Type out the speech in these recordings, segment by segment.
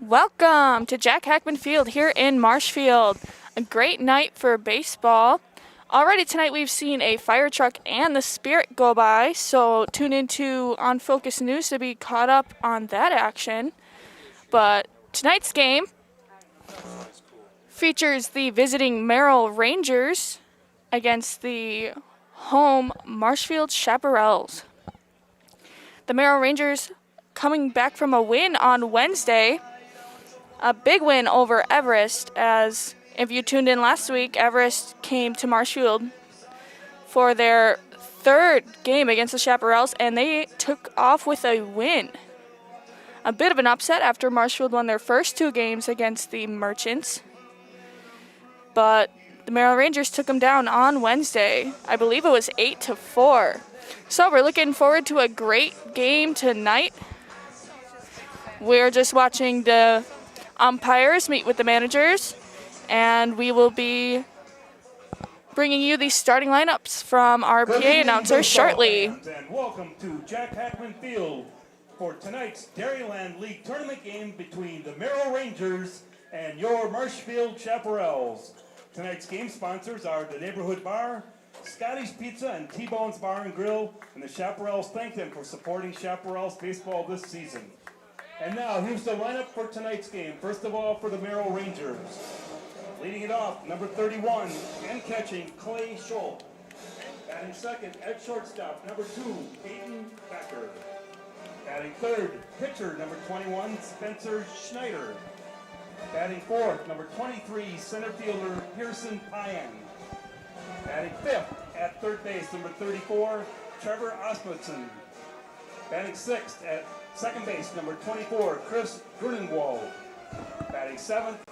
Welcome to Jack Hackman Field here in Marshfield. A great night for baseball. Already tonight we've seen a fire truck and the Spirit go by, so tune into On Focus News to be caught up on that action. But tonight's game features the visiting Merrill Rangers against the home Marshfield Chaparrals. The Merrill Rangers coming back from a win on Wednesday. A big win over Everest, as if you tuned in last week, Everest came to Marshfield for their third game against the Chaparrals, and they took off with a win. A bit of an upset after Marshfield won their first two games against the Merchants. But the Merrill Rangers took them down on Wednesday. I believe it was 8-4. So we're looking forward to a great game tonight. We're just watching the umpires meet with the managers, and we will be bringing you the starting lineups from our PA announcers shortly. And welcome to Jack Hackman Field for tonight's Dairyland League tournament game between the Merrill Rangers and your Marshfield Chaparrals. Tonight's game sponsors are the Neighborhood Bar, Scotty's Pizza and T-Bones Bar and Grill, and the Chaparrals thank them for supporting Chaparrals baseball this season. And now, here's the lineup for tonight's game. First of all, for the Merrill Rangers. Leading it off, number 31, and catching, Clay Scholl. Batting second, at shortstop, number 2, Peyton Becker. Batting third, pitcher, number 21, Spencer Schneider. Batting fourth, number 23, center fielder, Pearson Payan. Batting fifth, at third base, number 34, Trevor Asmussen. Batting sixth, at second base, number 24, Chris Grunewald. Batting seventh,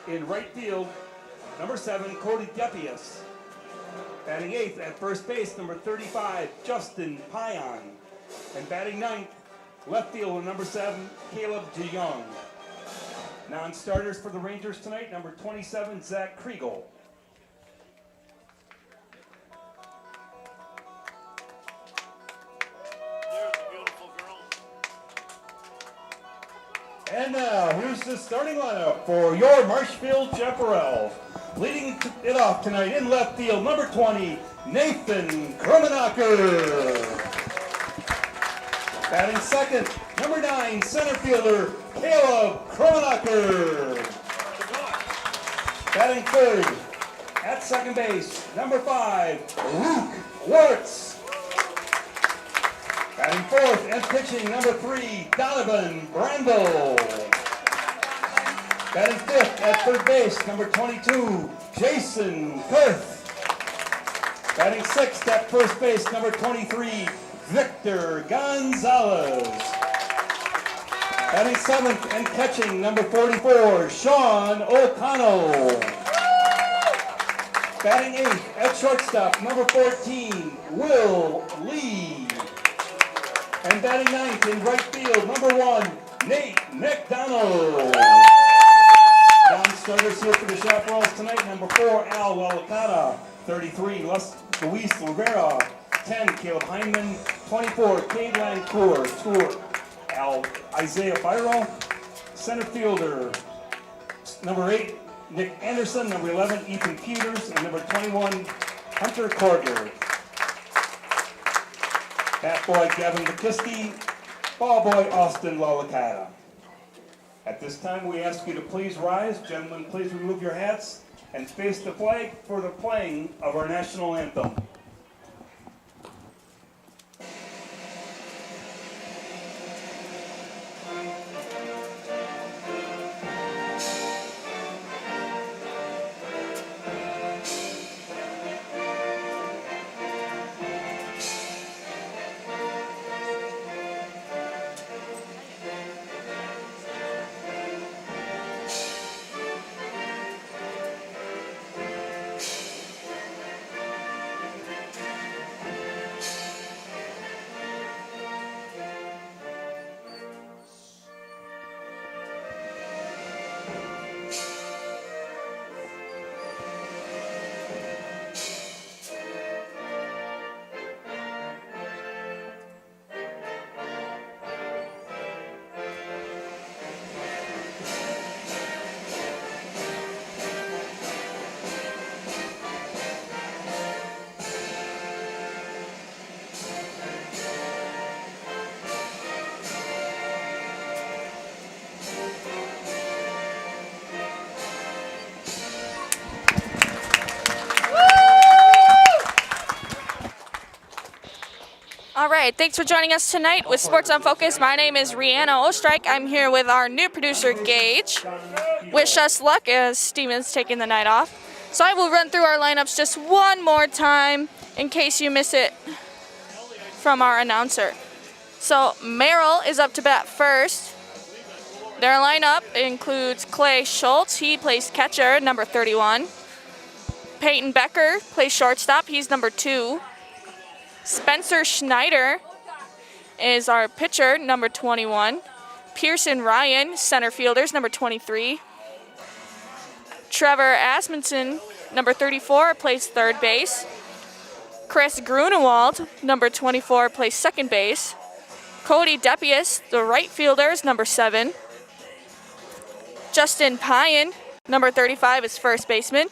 in right field, number 7, Cody Deppius. Batting eighth, at first base, number 35, Justin Payan. And batting ninth, left field, number 7, Caleb DeYoung. Non-starters for the Rangers tonight, number 27, Zach Kriegel. And now, here's the starting lineup for your Marshfield Chaparrals. Leading it off tonight in left field, number 20, Nathan Kromanocker. Batting second, number 9, center fielder, Caleb Kromanocker. Batting third, at second base, number 5, Wurtz. Batting fourth and pitching, number 3, Donovan Brandel. Batting fifth at third base, number 22, Jason Kurth. Batting sixth at first base, number 23, Victor Gonzalez. Batting seventh and catching, number 44, Sean O'Connell. Batting eighth at shortstop, number 14, Will Lee. And batting ninth in right field, number 1, Nate Mcdonald. Non-starters here for the Chaparrals tonight, number 4, Al Walicata. 33, Luis Rivera. 10, Caleb Heineman. 24, Cade Lancourt. Isaiah Byro. Center fielder, number 8, Nick Anderson. Number 11, Ethan Peters. And number 21, Hunter Corder. Bat boy Gavin McKiskey, ball boy Austin Walicata. At this time, we ask you to please rise. Gentlemen, please remove your hats and face the flag for the playing of our national anthem. All right, thanks for joining us tonight with Sports on Focus. My name is Rihanna Ostrike. I'm here with our new producer, Gage. Wish us luck as Steven's taking the night off. So I will run through our lineups just one more time in case you miss it from our announcer. So Merrill is up to bat first. Their lineup includes Clay Schultz. He plays catcher, number 31. Peyton Becker plays shortstop. He's number 2. Spencer Schneider is our pitcher, number 21. Pearson Ryan, center fielders, number 23. Trevor Asmussen, number 34, plays third base. Chris Grunewald, number 24, plays second base. Cody Deppius, the right fielder, is number 7. Justin Pyen, number 35, is first baseman.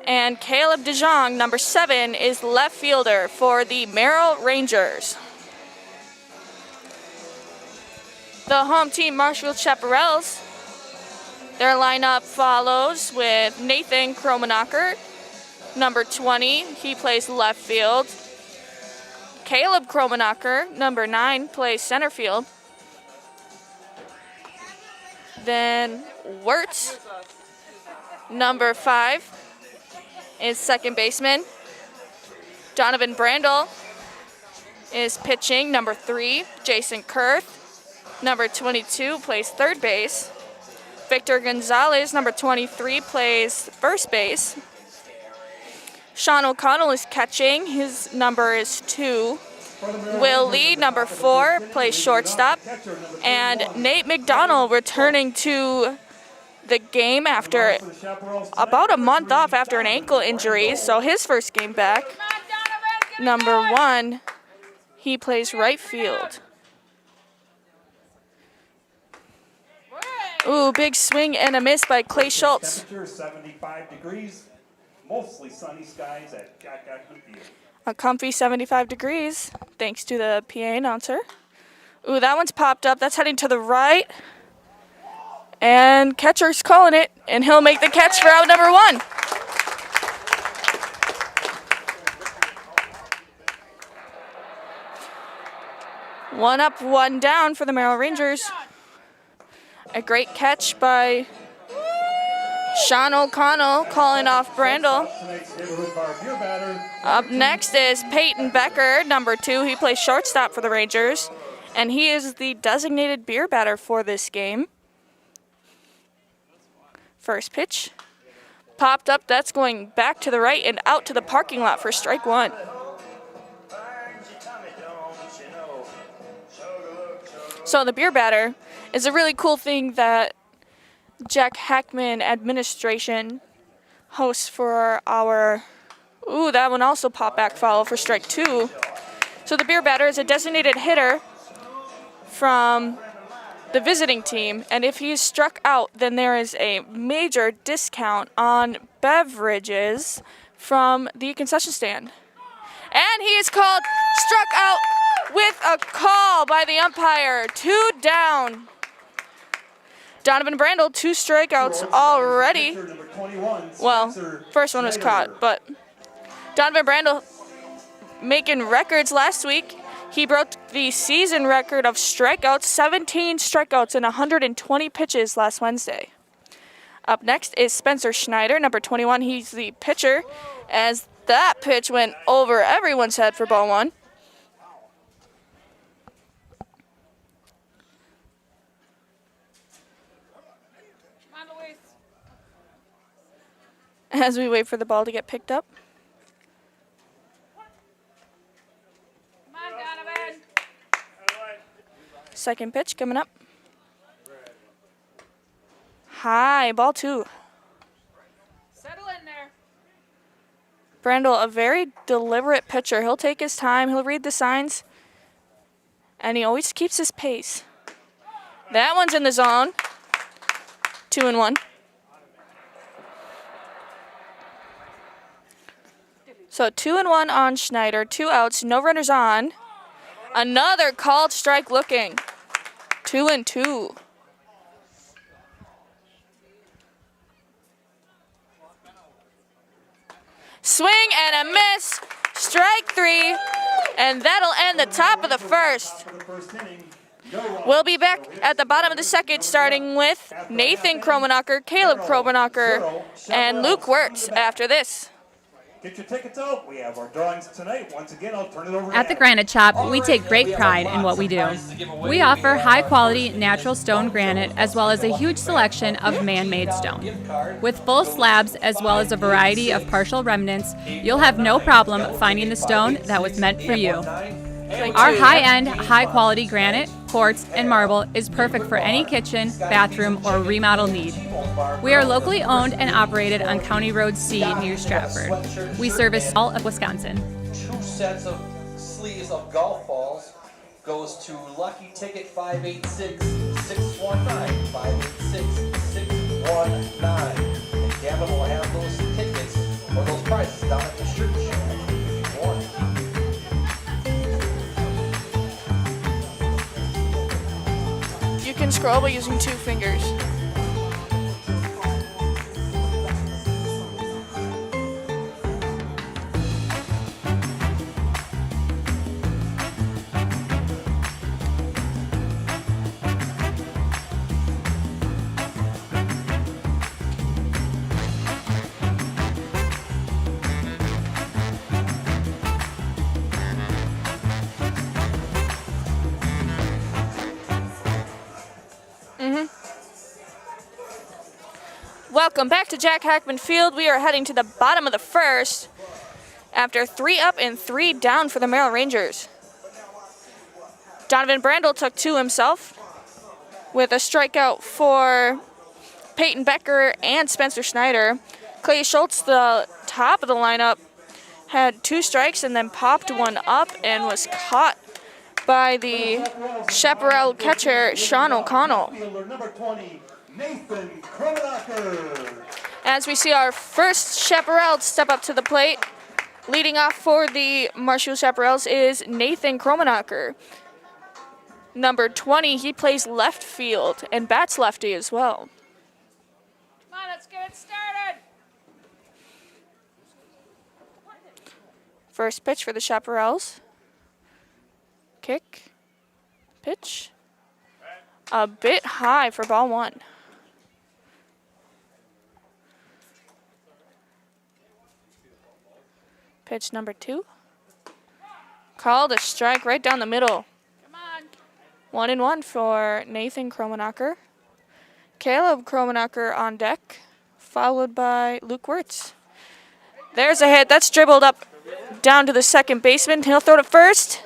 And Caleb DeJong, number 7, is left fielder for the Merrill Rangers. The home team, Marshfield Chaparrals, their lineup follows with Nathan Kromanocker, number 20. He plays left field. Caleb Kromanocker, number 9, plays center field. Then Wurtz, number 5, is second baseman. Donovan Brandel is pitching, number 3. Jason Kurth, number 22, plays third base. Victor Gonzalez, number 23, plays first base. Sean O'Connell is catching. His number is 2. Will Lee, number 4, plays shortstop. And Nate McDonald returning to the game after about a month off after an ankle injury. So his first game back. Number 1, he plays right field. Ooh, big swing and a miss by Clay Schultz. Temperature 75 degrees, mostly sunny skies at Jack Hackman Field. A comfy 75 degrees, thanks to the PA announcer. Ooh, that one's popped up. That's heading to the right. And catcher's calling it, and he'll make the catch for out number 1. One up, one down for the Merrill Rangers. A great catch by Sean O'Connell calling off Brandel. Up next is Peyton Becker, number 2. He plays shortstop for the Rangers, and he is the designated beer batter for this game. First pitch. Popped up. That's going back to the right and out to the parking lot for strike 1. So the beer batter is a really cool thing that Jack Hackman administration hosts for our... Ooh, that one also popped back foul for strike 2. So the beer batter is a designated hitter from the visiting team, and if he's struck out, then there is a major discount on beverages from the concession stand. And he is called struck out with a call by the umpire. 2 down. Donovan Brandel, 2 strikeouts already. Well, first one was caught, but Donovan Brandel making records last week. He broke the season record of strikeouts, 17 strikeouts in 120 pitches last Wednesday. Up next is Spencer Schneider, number 21. He's the pitcher, as that pitch went over everyone's head for ball 1. As we wait for the ball to get picked up. Second pitch coming up. High, ball 2. Settle in there. Brandel, a very deliberate pitcher. He'll take his time, he'll read the signs, and he always keeps his pace. That one's in the zone. 2-1. So 2-1 on Schneider, 2 outs, no runners on. Another called strike looking. 2-2. Swing and a miss. Strike 3. And that'll end the top of the first. We'll be back at the bottom of the second, starting with Nathan Kromanocker, Caleb Kromanocker, and Luke Wurtz after this. Get your tickets out. We have our drawings tonight. Once again, I'll turn it over to At the Granite Shop, we take great pride in what we do. We offer high-quality natural stone granite as well as a huge selection of man-made stone. With full slabs as well as a variety of partial remnants, you'll have no problem finding the stone that was meant for you. Our high-end, high-quality granite, quartz, and marble is perfect for any kitchen, bathroom, or remodel need. We are locally owned and operated on County Road C near Stratford. We service all of Wisconsin. 2 sets of sleeves of golf balls goes to Lucky Ticket 586-619, 586-619. And Gavin will have those tickets or those prizes down at the shirt shack. You can scroll by using 2 fingers. Welcome back to Jack Hackman Field. We are heading to the bottom of the first after 3 up and 3 down for the Merrill Rangers. Donovan Brandel took 2 himself with a strikeout for Peyton Becker and Spencer Schneider. Clay Schultz, the top of the lineup, had 2 strikes and then popped 1 up and was caught by the Chaparral catcher, Sean O'Connell. Number 20, Nathan Kromanocker. As we see our first Chaparral step up to the plate, leading off for the Marshfield Chaparrals is Nathan Kromanocker. Number 20, he plays left field and bats lefty as well. Come on, let's get it started. First pitch for the Chaparrals. Kick. Pitch. A bit high for ball 1. Pitch number 2. Called a strike right down the middle. Come on. 1-1 for Nathan Kromanocker. Caleb Kromanocker on deck, followed by Luke Wurtz. There's a hit. That's dribbled up down to the second baseman. He'll throw to first.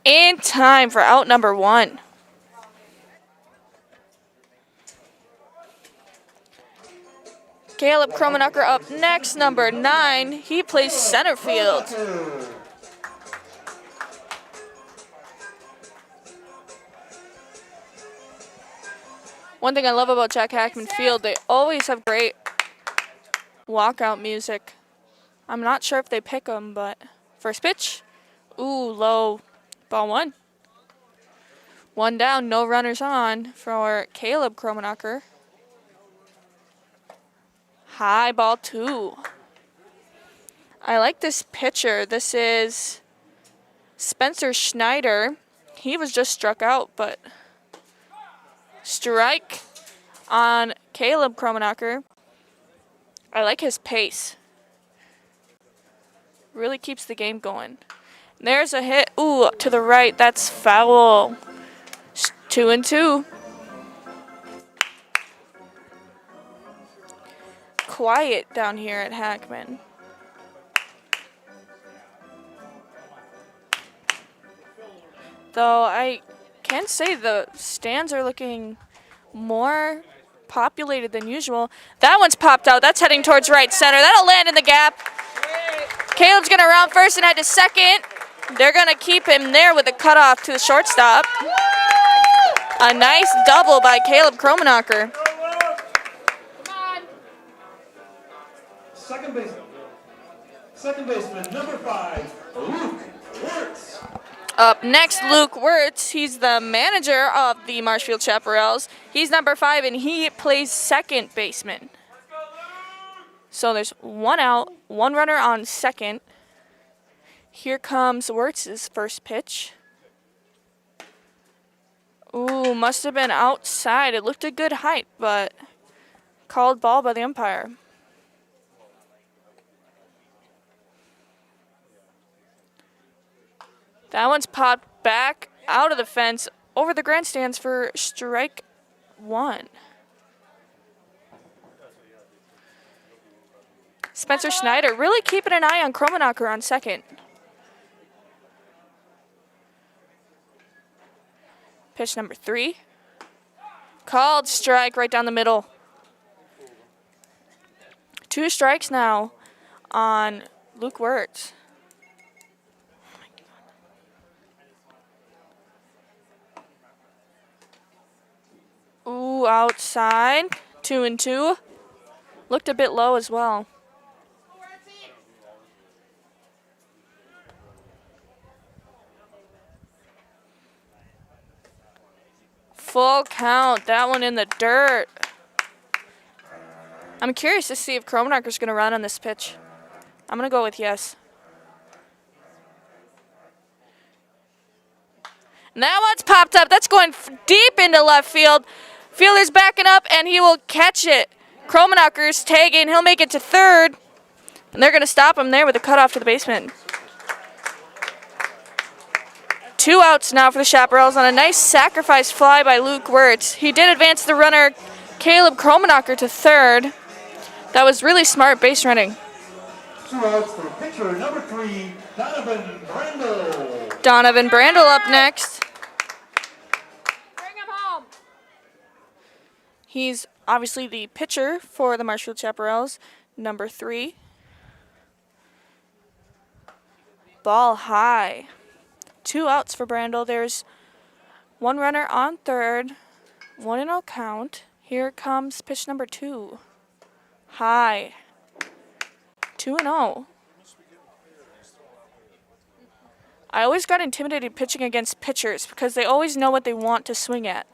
In time for out number 1. Caleb Kromanocker up next, number 9. He plays center field. One thing I love about Jack Hackman Field, they always have great walkout music. I'm not sure if they pick them, but first pitch. Ooh, low. Ball 1. 1 down, no runners on for Caleb Kromanocker. High ball 2. I like this pitcher. This is Spencer Schneider. He was just struck out, but strike on Caleb Kromanocker. I like his pace. Really keeps the game going. There's a hit. Ooh, to the right. That's foul. 2-2. Quiet down here at Hackman. Though I can say the stands are looking more populated than usual. That one's popped out. That's heading towards right center. That'll land in the gap. Caleb's going to round first and head to second. They're going to keep him there with a cutoff to the shortstop. A nice double by Caleb Kromanocker. Second baseman, number 5, Luke Wurtz. Up next, Luke Wurtz. He's the manager of the Marshfield Chaparrals. He's number 5, and he plays second baseman. So there's 1 out, 1 runner on second. Here comes Wurtz's first pitch. Ooh, must have been outside. It looked a good height, but called ball by the umpire. That one's popped back out of the fence over the grandstands for strike one. Spencer Schneider really keeping an eye on Kromanocker on second. Pitch number 3. Called strike right down the middle. 2 strikes now on Luke Wurtz. Ooh, outside. 2-2. Looked a bit low as well. Full count. That one in the dirt. I'm curious to see if Kromanocker's going to run on this pitch. I'm going to go with yes. And that one's popped up. That's going deep into left field. Fielder's backing up, and he will catch it. Kromanocker's tagging. He'll make it to third. And they're going to stop him there with a cutoff to the basement. 2 outs now for the Chaparrals on a nice sacrifice fly by Luke Wurtz. He did advance the runner, Caleb Kromanocker, to third. That was really smart base running. 2 outs for pitcher number 3, Donovan Brandel. Donovan Brandel up next. Bring him home. He's obviously the pitcher for the Marshfield Chaparrals, number 3. Ball high. 2 outs for Brandel. There's 1 runner on third, 1-0 count. Here comes pitch number 2. High. 2-0. I always got intimidated pitching against pitchers because they always know what they want to swing at.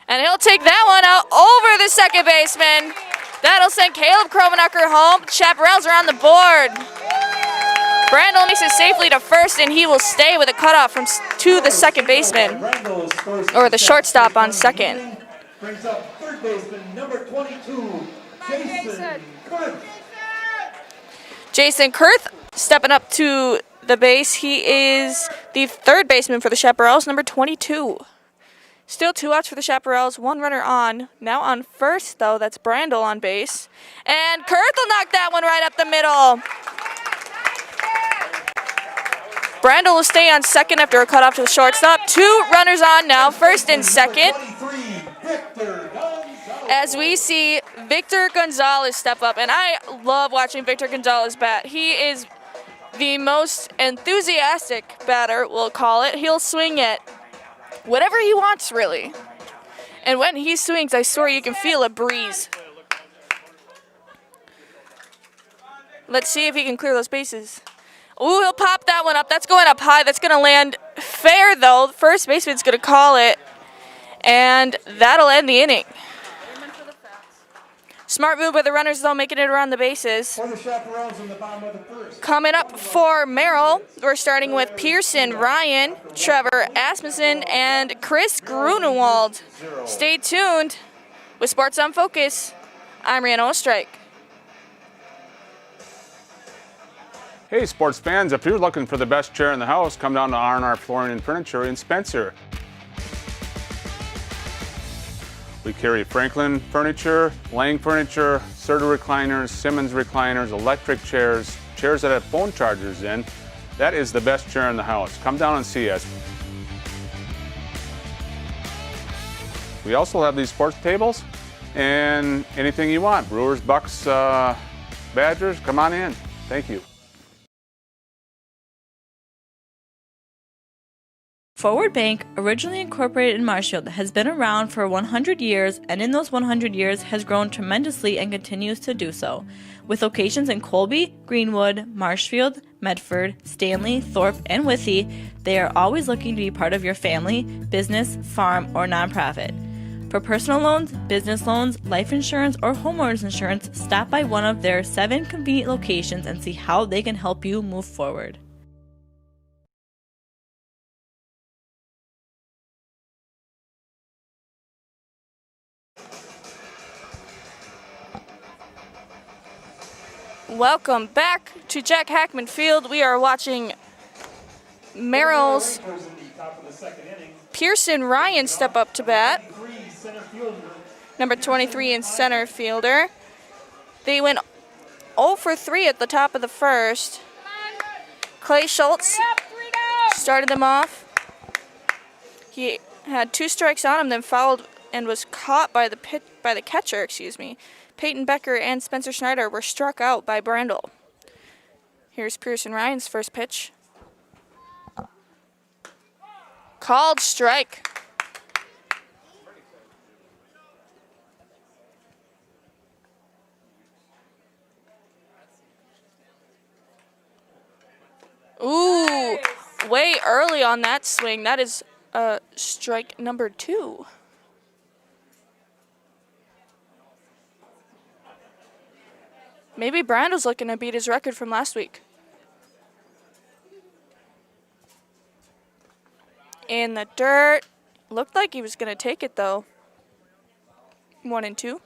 And he'll take that one out over the second baseman. That'll send Caleb Kromanocker home. Chaparrals are on the board. Brandel makes it safely to first, and he will stay with a cutoff to the second baseman, or the shortstop on second. Brings up third baseman number 22, Jason Kurth. Jason Kurth stepping up to the base. He is the third baseman for the Chaparrals, number 22. Still 2 outs for the Chaparrals, 1 runner on. Now on first, though, that's Brandel on base. And Kurth will knock that one right up the middle. Brandel will stay on second after a cutoff to the shortstop. 2 runners on now, first and second. As we see Victor Gonzalez step up. And I love watching Victor Gonzalez bat. He is the most enthusiastic batter, we'll call it. He'll swing at whatever he wants, really. And when he swings, I swear you can feel a breeze. Let's see if he can clear those bases. Ooh, he'll pop that one up. That's going up high. That's going to land fair, though. The first baseman's going to call it, and that'll end the inning. Smart move by the runners, though, making it around the bases. For the Chaparrals in the bottom of the first. Coming up for Merrill, we're starting with Pearson Ryan, Trevor Asmussen, and Chris Grunewald. Stay tuned with Sports on Focus. I'm Rihanna Ostrike. Hey sports fans, if you're looking for the best chair in the house, come down to R&R Flooring and Furniture in Spencer. We carry Franklin furniture, Lang furniture, Serta recliners, Simmons recliners, electric chairs, chairs that have phone chargers in. That is the best chair in the house. Come down and see us. We also have these sports tables and anything you want. Brewers, Bucks, Badgers, come on in. Thank you. Forward Bank, originally incorporated in Marshfield, has been around for 100 years, and in those 100 years has grown tremendously and continues to do so. With locations in Colby, Greenwood, Marshfield, Medford, Stanley, Thorpe, and Withee, they are always looking to be part of your family, business, farm, or nonprofit. For personal loans, business loans, life insurance, or homeowners insurance, stop by one of their 7 convenient locations and see how they can help you move forward. Welcome back to Jack Hackman Field. We are watching Merrill's Pearson Ryan step up to bat. Number 23 in center fielder. They went 0 for 3 at the top of the first. Clay Schultz started them off. He had 2 strikes on him, then fouled and was caught by the catcher. Peyton Becker and Spencer Schneider were struck out by Brandel. Here's Pearson Ryan's first pitch. Called strike. Ooh, way early on that swing. That is strike number 2. Maybe Brandel's looking to beat his record from last week. In the dirt. Looked like he was going to take it, though. 1-2.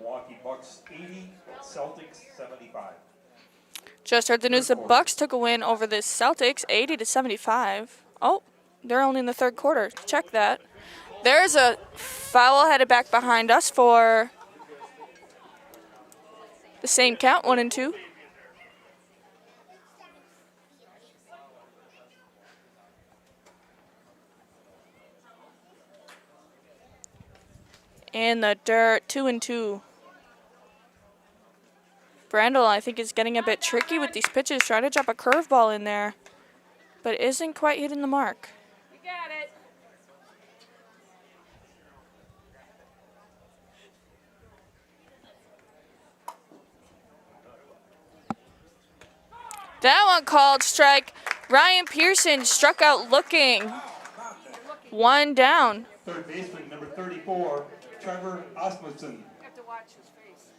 Milwaukee Bucks 80, Celtics 75. Just heard the news the Bucks took a win over the Celtics, 80-75. Oh, they're only in the third quarter. Check that. There's a foul headed back behind us for the same count, 1-2. In the dirt, 2-2. Brandel, I think, is getting a bit tricky with these pitches, trying to drop a curveball in there, but isn't quite hitting the mark. You got it. That one called strike. Ryan Pearson struck out looking. 1 down. Third baseman, number 34, Trevor Asmussen. You have to watch his face.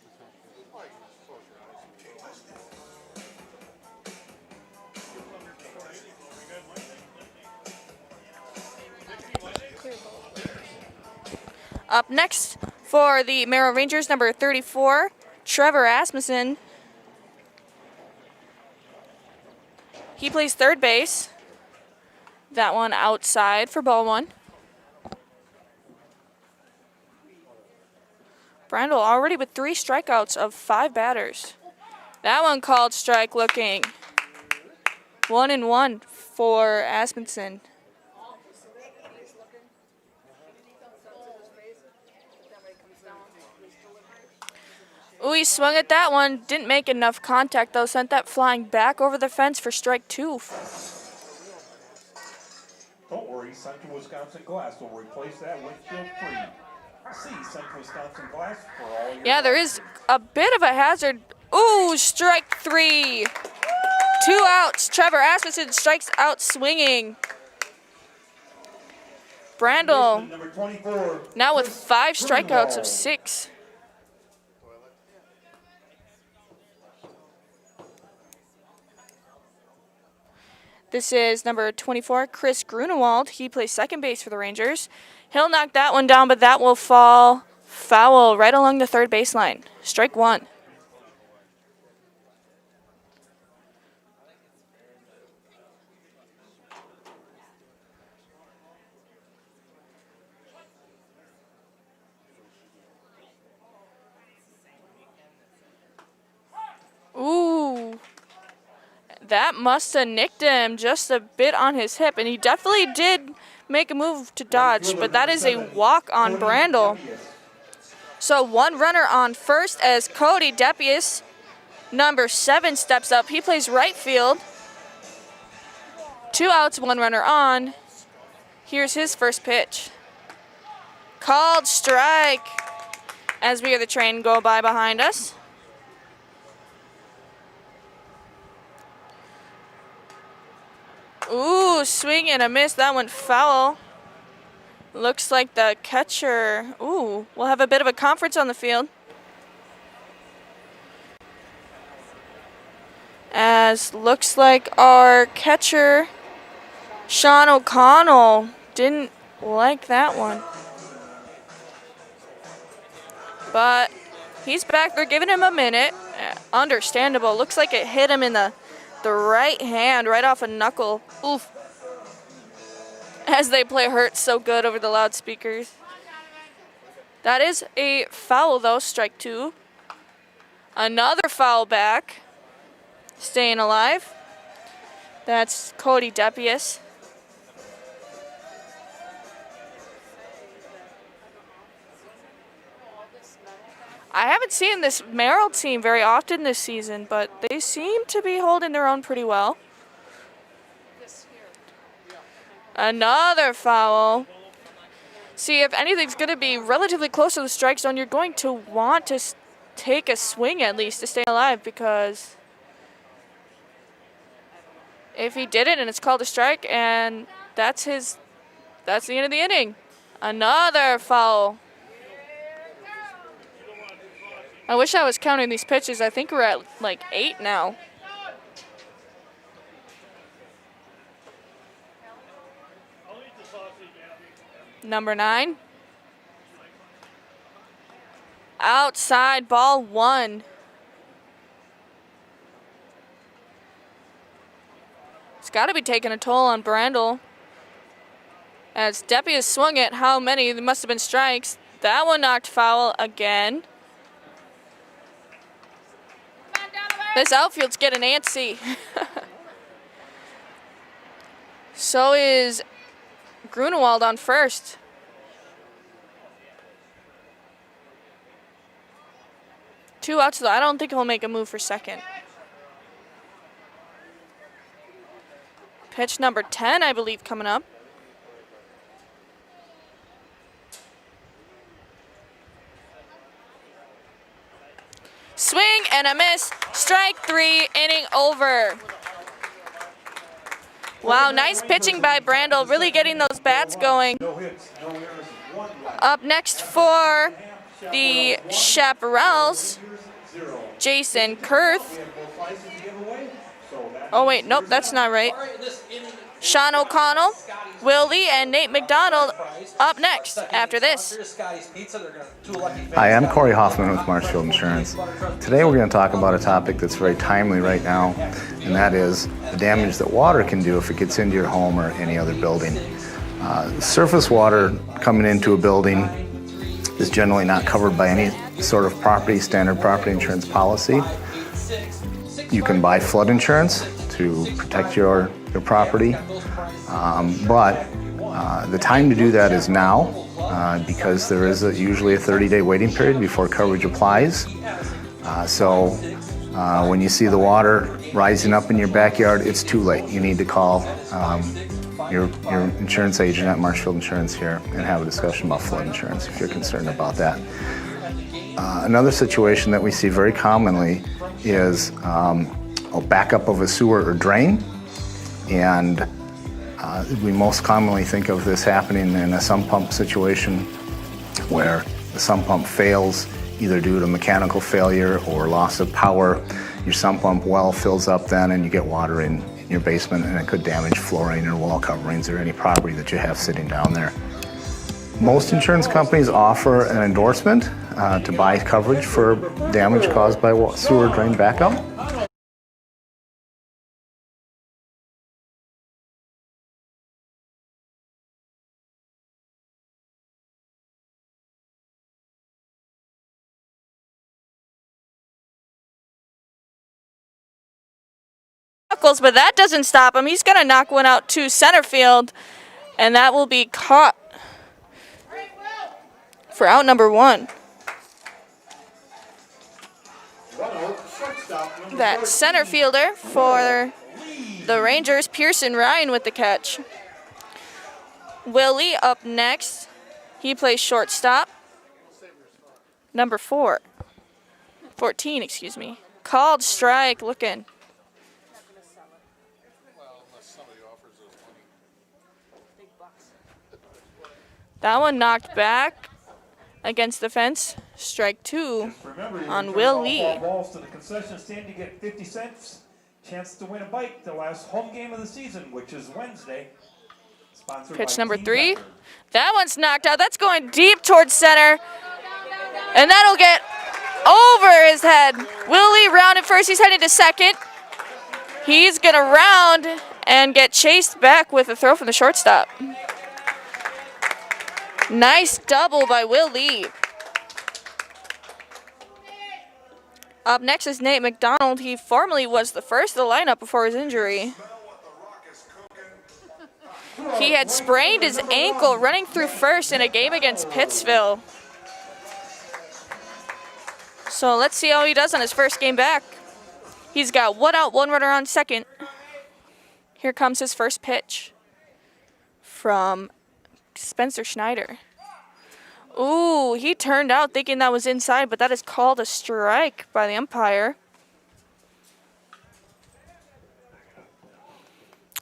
Up next for the Merrill Rangers, number 34, Trevor Asmussen. He plays third base. That one outside for ball 1. Brandel already with 3 strikeouts of 5 batters. That one called strike looking. 1-1 for Asmussen. Ooh, he swung at that one. Didn't make enough contact, though. Sent that flying back over the fence for strike 2. Don't worry, Central Wisconsin Glass will replace that windshield free. See Central Wisconsin Glass for all your... Yeah, there is a bit of a hazard. Ooh, strike 3. 2 outs. Trevor Asmussen strikes out swinging. Brandel Number 24, now with 5 strikeouts of 6. This is number 24, Chris Grunewald. He plays second base for the Rangers. He'll knock that one down, but that will fall foul right along the third baseline. Strike 1. Ooh. That must have nicked him just a bit on his hip, and he definitely did make a move to dodge, but that is a walk on Brandel. So 1 runner on first as Cody Deppius, number 7, steps up. He plays right field. 2 outs, 1 runner on. Here's his first pitch. Called strike as we hear the train go by behind us. Ooh, swing and a miss. That went foul. Looks like the catcher, we'll have a bit of a conference on the field. As looks like our catcher, Sean O'Connell, didn't like that one. But he's back. They're giving him a minute. Understandable. Looks like it hit him in the right hand, right off a knuckle. Oof. As they play Hurt So Good over the loudspeakers. That is a foul, though. Strike 2. Another foul back. Staying alive. That's Cody Deppius. I haven't seen this Merrill team very often this season, but they seem to be holding their own pretty well. Another foul. See, if anything's going to be relatively close to the strike zone, you're going to want to take a swing at least to stay alive, because if he did it and it's called a strike, and that's the end of the inning. Another foul. I wish I was counting these pitches. I think we're at like 8 now. Number 9. Outside, ball 1. It's got to be taking a toll on Brandel. As Deppius swung it, how many? There must have been strikes. That one knocked foul again. This outfield's getting antsy. So is Grunewald on first. Two outs, though. I don't think he'll make a move for second. Pitch number 10, I believe, coming up. Swing and a miss. Strike 3, inning over. Wow, nice pitching by Brandel, really getting those bats going. Up next for the Chaparrals, Jason Kurth. Oh wait, nope, that's not right. Sean O'Connell, Will Lee, and Nate McDonald up next after this. Hi, I'm Corey Hoffman with Marshfield Insurance. Today we're going to talk about a topic that's very timely right now, and that is the damage that water can do if it gets into your home or any other building. Surface water coming into a building is generally not covered by any sort of standard property insurance policy. You can buy flood insurance to protect your property, but the time to do that is now, because there is usually a 30-day waiting period before coverage applies. So when you see the water rising up in your backyard, it's too late. You need to call your insurance agent at Marshfield Insurance here and have a discussion about flood insurance if you're concerned about that. Another situation that we see very commonly is a backup of a sewer or drain, and we most commonly think of this happening in a sump pump situation where the sump pump fails either due to mechanical failure or loss of power. Your sump pump well fills up then and you get water in your basement, and it could damage flooring or wall coverings or any property that you have sitting down there. Most insurance companies offer an endorsement to buy coverage for damage caused by sewer drain backup. But that doesn't stop him. He's going to knock one out to center field, and that will be caught for out number 1. That center fielder for the Rangers, Pearson Ryan, with the catch. Willie up next. He plays shortstop. Number 14, excuse me. Called strike, looking. That one knocked back against the fence. Strike 2 on Will Lee. Balls to the concession stand to get 50 cents. Chance to win a bike. The last home game of the season, which is Wednesday. Pitch number 3. That one's knocked out. That's going deep towards center. And that'll get over his head. Willie rounded first. He's heading to second. He's going to round and get chased back with a throw from the shortstop. Nice double by Will Lee. Up next is Nate McDonald. He formerly was the first of the lineup before his injury. He had sprained his ankle running through first in a game against Pittsville. So let's see how he does on his first game back. He's got 1 out, 1 runner on second. Here comes his first pitch from Spencer Schneider. Ooh, he turned out thinking that was inside, but that is called a strike by the umpire.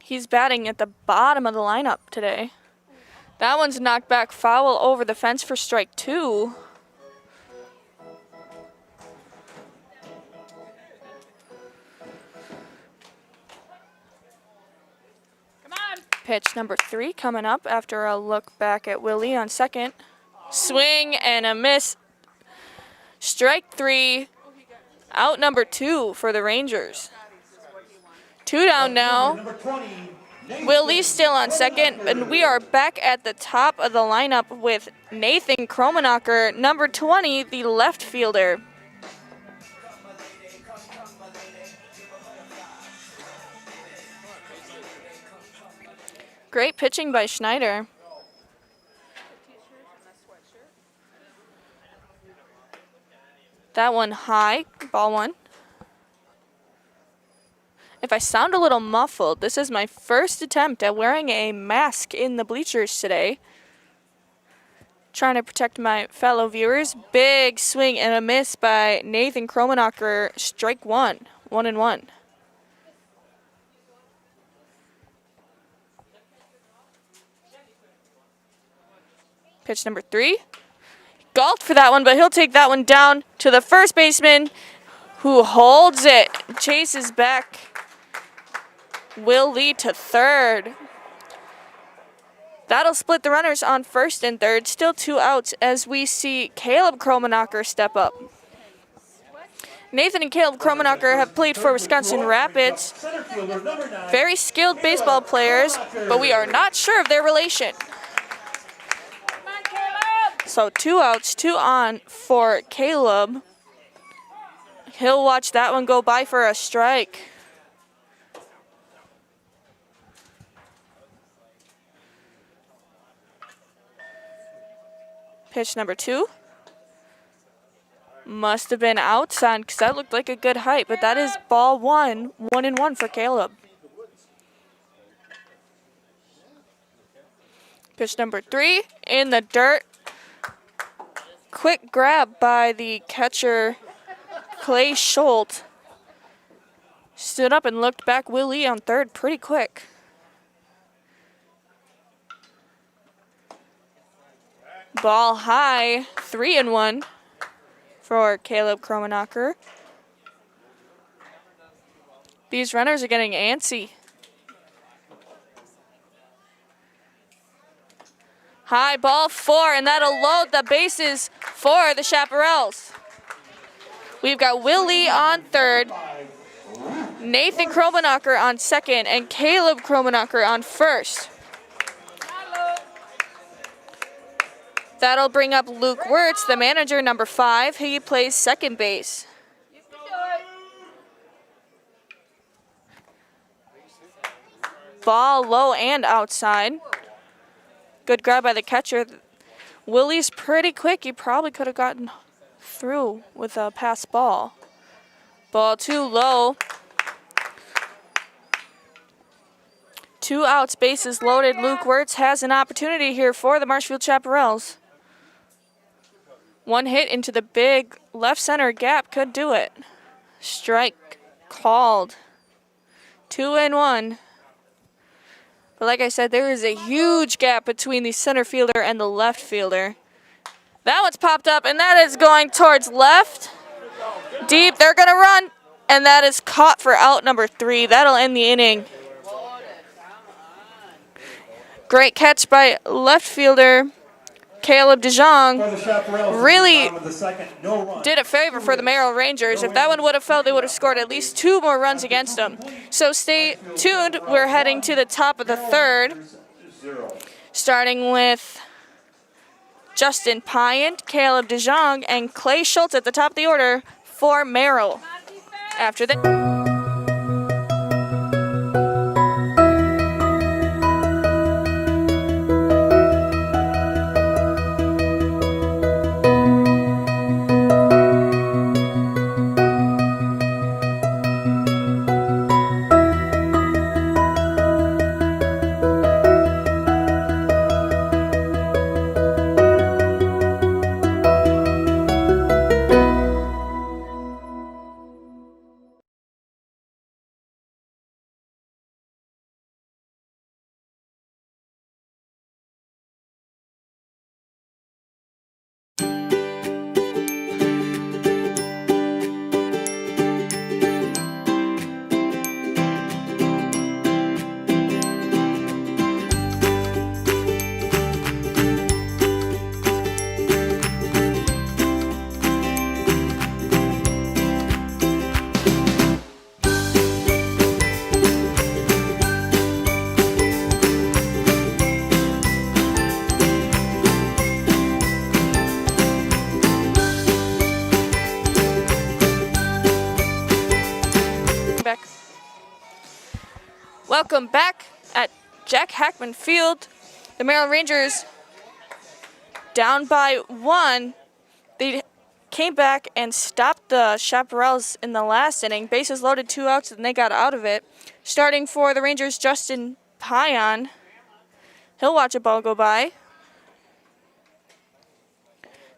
He's batting at the bottom of the lineup today. That one's knocked back foul over the fence for strike 2. Pitch number 3 coming up after a look back at Willie on second. Swing and a miss. Strike 3. Out number 2 for the Rangers. 2 down now. Willie's still on second, and we are back at the top of the lineup with Nathan Kromanocker, number 20, the left fielder. Great pitching by Schneider. That one high, ball 1. If I sound a little muffled, this is my first attempt at wearing a mask in the bleachers today. Trying to protect my fellow viewers. Big swing and a miss by Nathan Kromanocker. Strike 1, 1-1. Pitch number 3. Golfed for that one, but he'll take that one down to the first baseman, who holds it, chases back Will Lee to third. That'll split the runners on first and third. Still 2 outs as we see Caleb Kromanocker step up. Nathan and Caleb Kromanocker have played for Wisconsin Rapids. Very skilled baseball players, but we are not sure of their relation. So 2 outs, 2 on for Caleb. He'll watch that one go by for a strike. Pitch number 2. Must have been outside because that looked like a good height, but that is ball 1, 1-1 for Caleb. Pitch number 3 in the dirt. Quick grab by the catcher, Clay Schultz. Stood up and looked back Willie on third pretty quick. Ball high, 3-1 for Caleb Kromanocker. These runners are getting antsy. High ball 4, and that'll load the bases for the Chaparrals. We've got Willie on third, Nathan Kromanocker on second, and Caleb Kromanocker on first. That'll bring up Luke Wurtz, the manager, number 5. He plays second base. Ball low and outside. Good grab by the catcher. Willie's pretty quick. He probably could have gotten through with a pass ball. Ball 2 low. 2 outs, bases loaded. Luke Wurtz has an opportunity here for the Marshfield Chaparrals. 1 hit into the big left center gap could do it. Strike called. 2-1. But like I said, there is a huge gap between the center fielder and the left fielder. That one's popped up, and that is going towards left. Deep, they're going to run, and that is caught for out number 3. That'll end the inning. Great catch by left fielder Caleb DeJong For the Chaparrals, really bottom of the second, no run. did a favor for the Merrill Rangers. If that one would have fell, they would have scored at least 2 more runs against them. So stay tuned. We're heading to the top of the third, 0. starting with Justin Pyant, Caleb DeJong, and Clay Schultz at the top of the order for Merrill. After that. Welcome back at Jack Hackman Field. The Merrill Rangers down by 1. They came back and stopped the Chaparrals in the last inning. Bases loaded, 2 outs, and they got out of it. Starting for the Rangers, Justin Pyant. He'll watch a ball go by.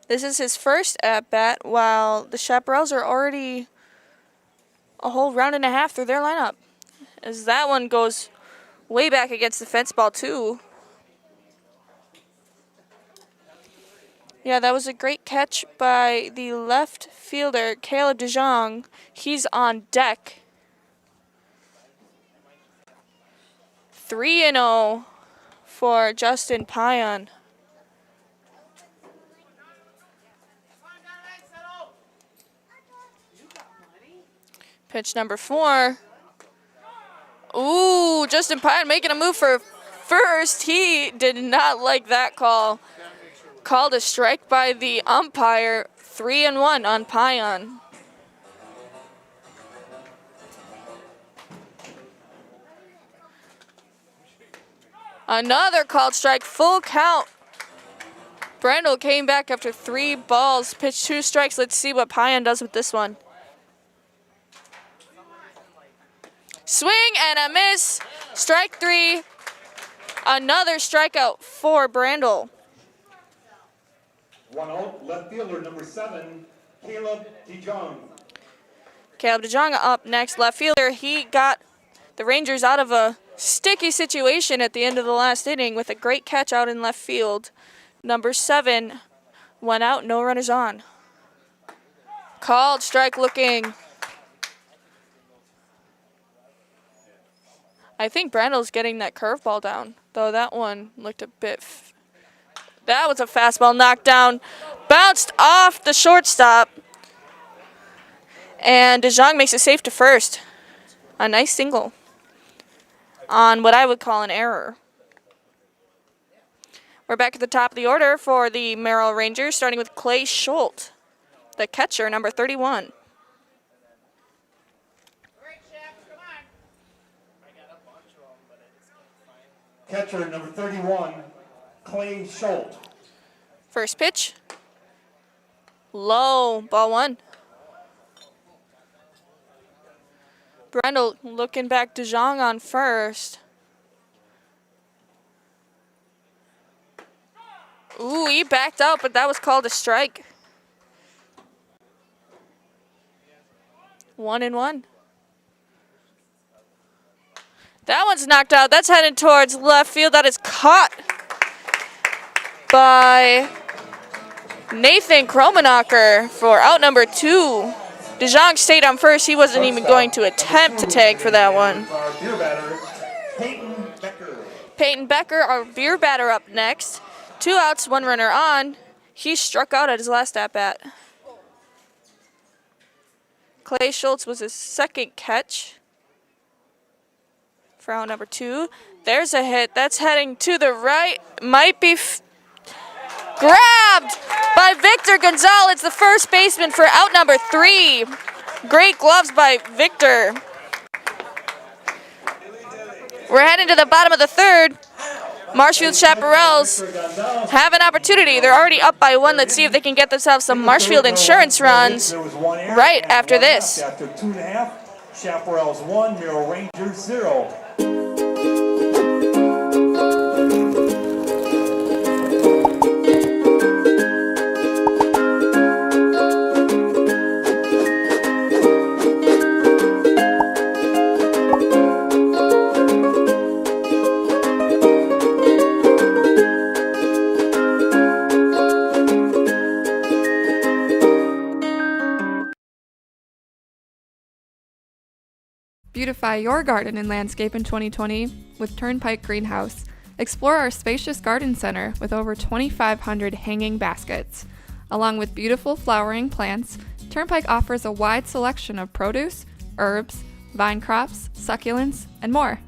This is his first at-bat, while the Chaparrals are already a whole round and a half through their lineup. As that one goes way back against the fence ball, too. Yeah, that was a great catch by the left fielder, Caleb DeJong. He's on deck. 3-0 for Justin Pyant. Pitch number 4. Ooh, Justin Pyant making a move for first. He did not like that call. Called a strike by the umpire. 3-1 on Pyant. Another called strike, full count. Brendel came back after 3 balls, pitched 2 strikes. Let's see what Pyant does with this one. Swing and a miss. Strike 3. Another strikeout for Brendel. 1 out, left fielder number 7, Caleb DeJong. Caleb DeJong up next, left fielder. He got the Rangers out of a sticky situation at the end of the last inning with a great catch out in left field. Number 7 went out, no runners on. Called strike looking. I think Brendel's getting that curveball down, though that one looked a bit... That was a fastball knocked down. Bounced off the shortstop. And DeJong makes it safe to first. A nice single on what I would call an error. We're back at the top of the order for the Merrill Rangers, starting with Clay Schultz, the catcher, number 31. Catcher number 31, Clay Schultz. First pitch. Low, ball 1. Brendel looking back, DeJong on first. Ooh, he backed out, but that was called a strike. 1-1. That one's knocked out. That's headed towards left field. That is caught by Nathan Kromanocker for out number 2. DeJong stayed on first. He wasn't even going to attempt to tag for that one. Our beer batter, Peyton Becker. Peyton Becker, our beer batter, up next. 2 outs, 1 runner on. He struck out at his last at-bat. Clay Schultz was his second catch for out number 2. There's a hit. That's heading to the right. Might be grabbed by Victor Gonzalez, the first baseman for out number 3. Great gloves by Victor. We're heading to the bottom of the 3rd. Marshfield Chaparrals have an opportunity. They're already up by 1. Let's see if they can get themselves some Marshfield insurance runs right after this. After 2.5, Chaparrals 1, Merrill Rangers 0. Beautify your garden and landscape in 2020 with Turnpike Greenhouse. Explore our spacious garden center with over 2,500 hanging baskets. Along with beautiful flowering plants, Turnpike offers a wide selection of produce, herbs, vine crops, succulents, and more.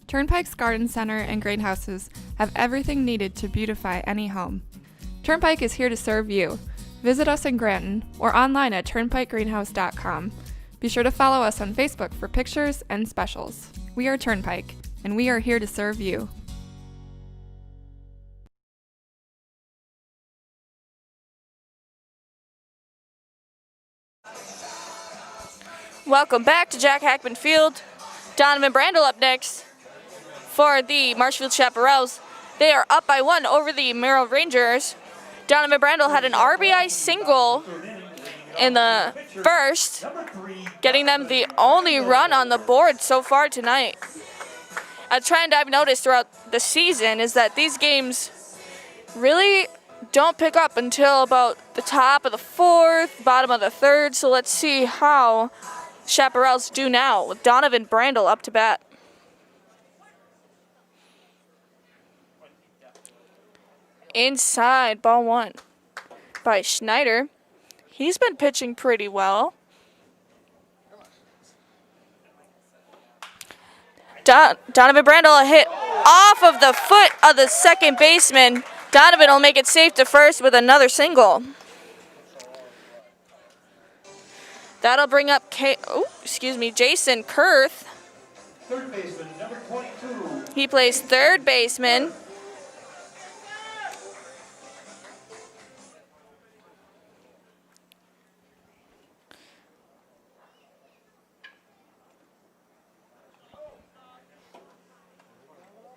Turnpike's garden center and greenhouses have everything needed to beautify any home. Turnpike is here to serve you. Visit us in Granton or online at turnpikegreenhouse.com. Be sure to follow us on Facebook for pictures and specials. We are Turnpike, and we are here to serve you. Welcome back to Jack Hackman Field. Donovan Brandel up next for the Marshfield Chaparrals. They are up by 1 over the Merrill Rangers. Donovan Brandel had an RBI single in the first, getting them the only run on the board so far tonight. A trend I've noticed throughout the season is that these games really don't pick up until about the top of the 4th, bottom of the 3rd. So let's see how Chaparrals do now with Donovan Brandel up to bat. Inside, ball 1 by Schneider. He's been pitching pretty well. Donovan Brandel, a hit off of the foot of the second baseman. Donovan will make it safe to first with another single. That'll bring up Jason Kurth. Third baseman, number 22. He plays third baseman.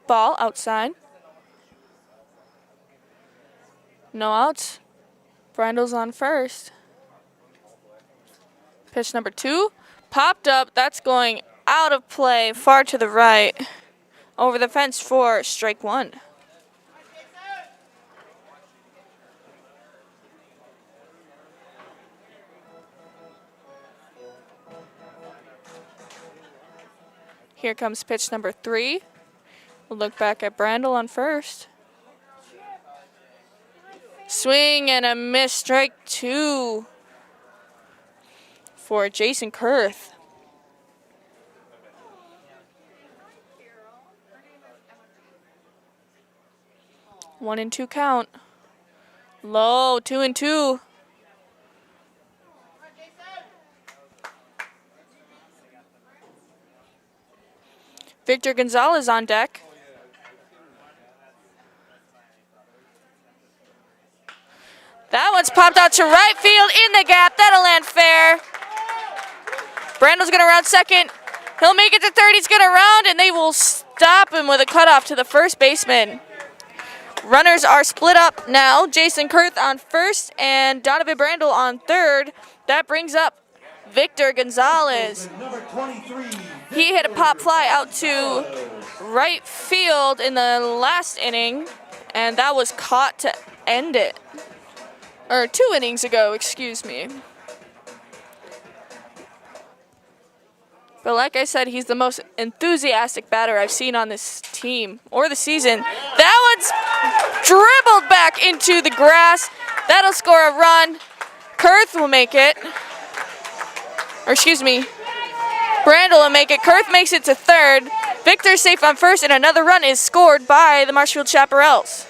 Ball outside. No outs. Brandel's on first. Pitch number 2. Popped up. That's going out of play, far to the right. Over the fence for strike 1. Here comes pitch number 3. We'll look back at Brandel on first. Swing and a miss, strike 2 for Jason Kurth. One and 2 count. Low, 2-2. Victor Gonzalez on deck. That one's popped out to right field in the gap. That'll land fair. Brandel's going to round second. He'll make it to third. He's going to round, and they will stop him with a cutoff to the first baseman. Runners are split up now. Jason Kurth on first and Donovan Brandel on third. That brings up Victor Gonzalez. Number 23. He hit a pop fly out to right field in the last inning, and that was caught to end it. Or 2 innings ago, excuse me. But like I said, he's the most enthusiastic batter I've seen on this team or the season. That one's dribbled back into the grass. That'll score a run. Kurth will make it. Or excuse me, Brandel will make it. Kurth makes it to third. Victor's safe on first, and another run is scored by the Marshfield Chaparrals.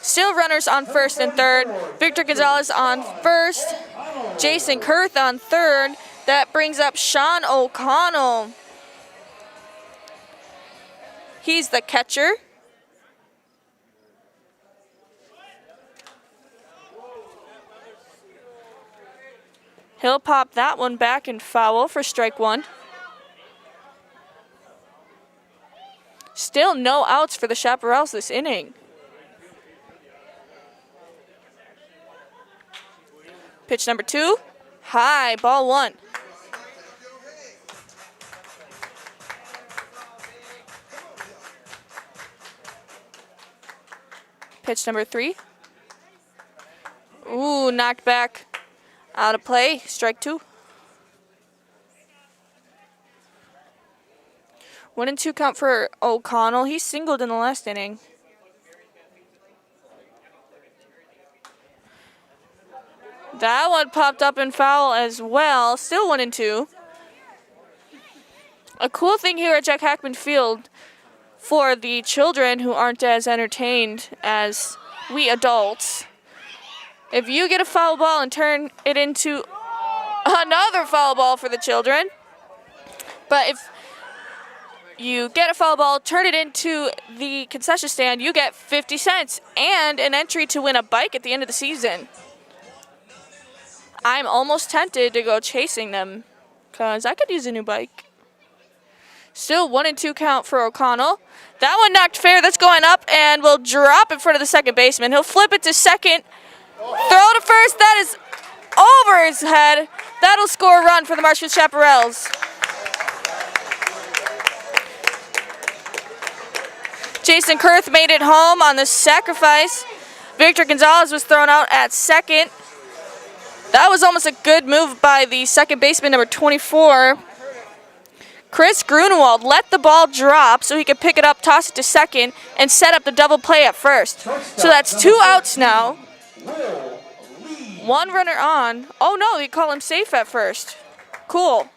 Still runners on first and third. Victor Gonzalez on first. Jason Kurth on third. That brings up Sean O'Connell. He's the catcher. He'll pop that one back and foul for strike one. Still no outs for the Chaparrals this inning. Pitch number 2, high, ball 1. Pitch number 3. Ooh, knocked back. Out of play, strike 2. 1-2 count for O'Connell. He singled in the last inning. That one popped up and foul as well. Still 1-2. A cool thing here at Jack Hackman Field for the children who aren't as entertained as we adults. If you get a foul ball and turn it into another foul ball for the children, but if you get a foul ball, turn it into the concession stand, you get 50 cents and an entry to win a bike at the end of the season. I'm almost tempted to go chasing them because I could use a new bike. Still 1-2 count for O'Connell. That one knocked fair. That's going up and will drop in front of the second baseman. He'll flip it to second. Throw to first. That is over his head. That'll score a run for the Marshfield Chaparrals. Jason Kurth made it home on the sacrifice. Victor Gonzalez was thrown out at second. That was almost a good move by the second baseman, number 24. Chris Grunewald let the ball drop so he could pick it up, toss it to second, and set up the double play at first. So that's 2 outs now. 1 runner on. Oh no, they call him safe at first. Cool.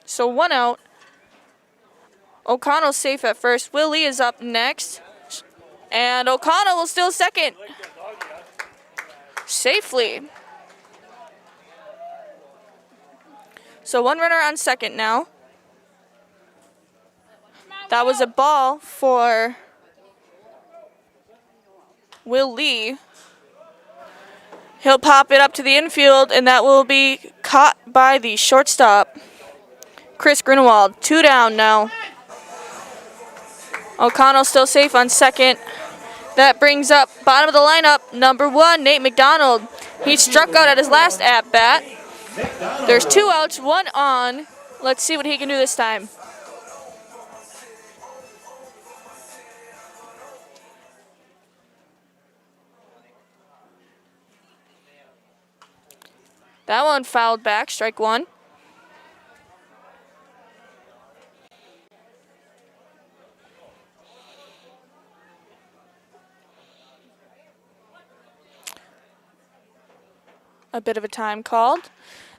So 1 out. O'Connell's safe at first. Will Lee is up next. And O'Connell will still second. Safely. So 1 runner on second now. That was a ball for Will Lee. He'll pop it up to the infield, and that will be caught by the shortstop, Chris Grunewald. 2 down now. O'Connell still safe on second. That brings up bottom of the lineup, number 1, Nate McDonald. He struck out at his last at-bat. There's 2 outs, 1 on. Let's see what he can do this time. That one fouled back, strike 1. A bit of a time called.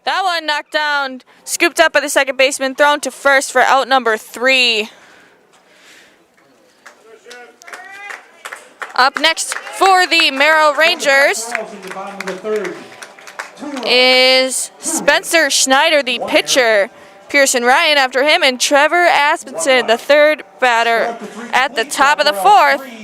That one knocked down, scooped up by the second baseman, thrown to first for out number 3. Up next for the Merrill Rangers is Spencer Schneider, the pitcher. Pearson Ryan after him, and Trevor Asmussen, the third batter, at the top of the 4th.